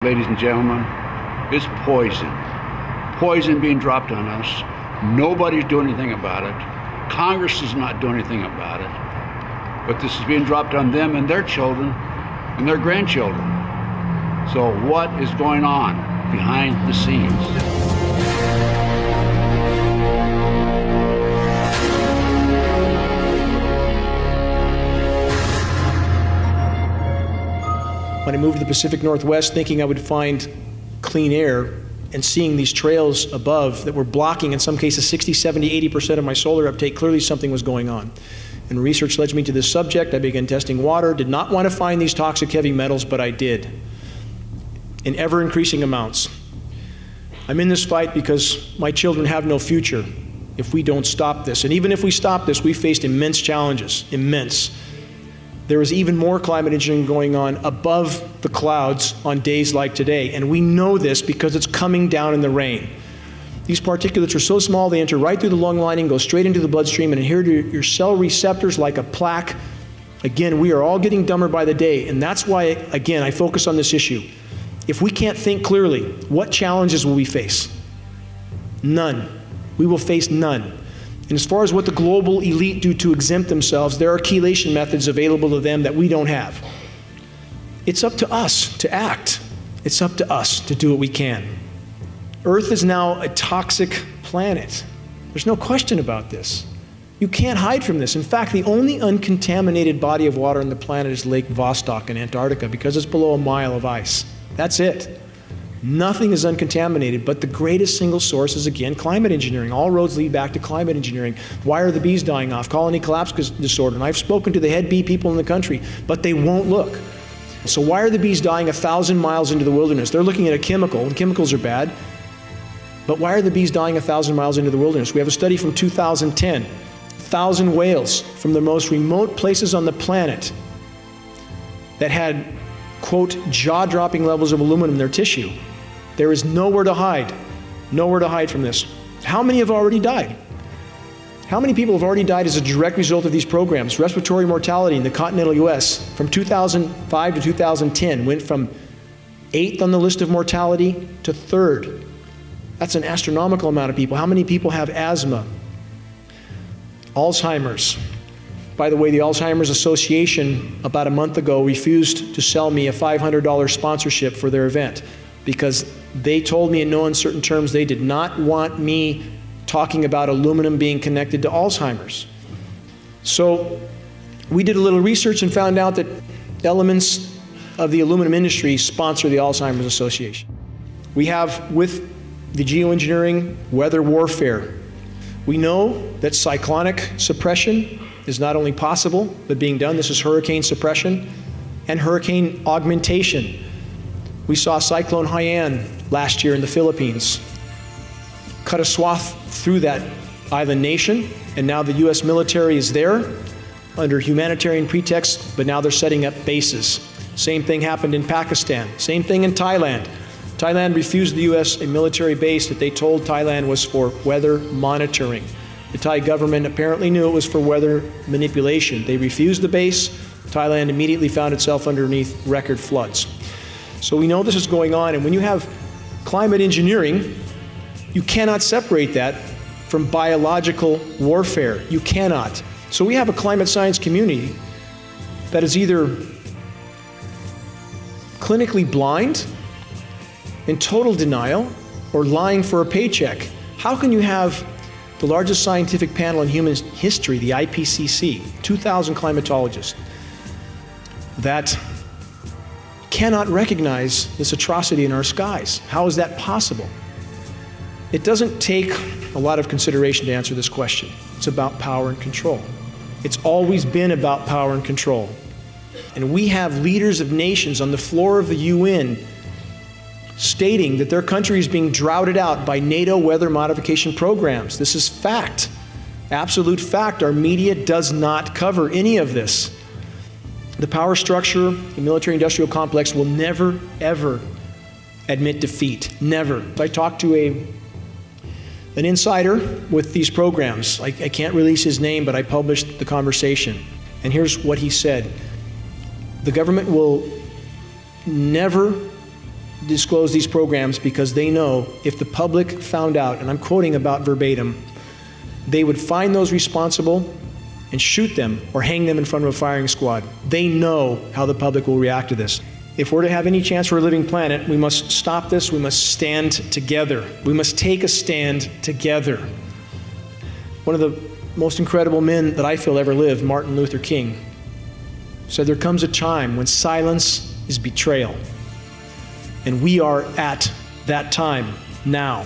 Ladies and gentlemen, it's poison. Poison being dropped on us. Nobody's doing anything about it. Congress is not doing anything about it. But this is being dropped on them and their children and their grandchildren. So what is going on behind the scenes? When I moved to the Pacific Northwest thinking I would find clean air and seeing these trails above that were blocking, in some cases, 60, 70, 80% of my solar uptake, clearly something was going on. And research led me to this subject. I began testing water, did not want to find these toxic heavy metals, but I did, in ever-increasing amounts. I'm in this fight because my children have no future if we don't stop this. And even if we stop this, we faced immense challenges, immense. There is even more climate engineering going on above the clouds on days like today. And we know this because it's coming down in the rain. These particulates are so small, they enter right through the lung lining, go straight into the bloodstream, and adhere to your cell receptors like a plaque. Again, we are all getting dumber by the day. And that's why, again, I focus on this issue. If we can't think clearly, what challenges will we face? None. We will face none. And as far as what the global elite do to exempt themselves, there are chelation methods available to them that we don't have. It's up to us to act. It's up to us to do what we can. Earth is now a toxic planet. There's no question about this. You can't hide from this. In fact, the only uncontaminated body of water on the planet is Lake Vostok in Antarctica because it's below a mile of ice. That's it. Nothing is uncontaminated, but the greatest single source is, again, climate engineering. All roads lead back to climate engineering. Why are the bees dying off? Colony collapse disorder. And I've spoken to the head bee people in the country, but they won't look. So why are the bees dying 1,000 miles into the wilderness? They're looking at a chemical, and chemicals are bad. But why are the bees dying 1,000 miles into the wilderness? We have a study from 2010. 1,000 whales from the most remote places on the planet that had, quote, jaw-dropping levels of aluminum in their tissue. There is nowhere to hide from this. How many have already died? How many people have already died as a direct result of these programs? Respiratory mortality in the continental US from 2005 to 2010 went from 8th on the list of mortality to 3rd. That's an astronomical amount of people. How many people have asthma? Alzheimer's. By the way, the Alzheimer's Association about a month ago refused to sell me a $500 sponsorship for their event because they told me in no uncertain terms they did not want me talking about aluminum being connected to Alzheimer's. So we did a little research and found out that elements of the aluminum industry sponsor the Alzheimer's Association. We have, with the geoengineering, weather warfare. We know that cyclonic suppression is not only possible, but being done. This is hurricane suppression and hurricane augmentation. We saw Cyclone Haiyan last year in the Philippines cut a swath through that island nation, and now the US military is there under humanitarian pretext, but now they're setting up bases. Same thing happened in Pakistan. Same thing in Thailand. Thailand refused the US a military base that they told Thailand was for weather monitoring. The Thai government apparently knew it was for weather manipulation. They refused the base. Thailand immediately found itself underneath record floods. So we know this is going on, and when you have climate engineering, you cannot separate that from biological warfare. You cannot. So we have a climate science community that is either clinically blind, in total denial, or lying for a paycheck. How can you have the largest scientific panel in human history, the IPCC, 2,000 climatologists, that cannot recognize this atrocity in our skies? How is that possible? It doesn't take a lot of consideration to answer this question. It's about power and control. It's always been about power and control. And we have leaders of nations on the floor of the UN stating that their country is being droughted out by NATO weather modification programs. This is fact, absolute fact. Our media does not cover any of this. The power structure, the military-industrial complex will never, ever admit defeat. Never. I talked to an insider with these programs. I can't release his name, but I published the conversation. And here's what he said. The government will never disclose these programs because they know if the public found out, and I'm quoting about verbatim, they would find those responsible and shoot them or hang them in front of a firing squad. They know how the public will react to this. If we're to have any chance for a living planet, we must stop this. We must stand together. We must take a stand together. One of the most incredible men that I feel ever lived, Martin Luther King, said there comes a time when silence is betrayal. And we are at that time now.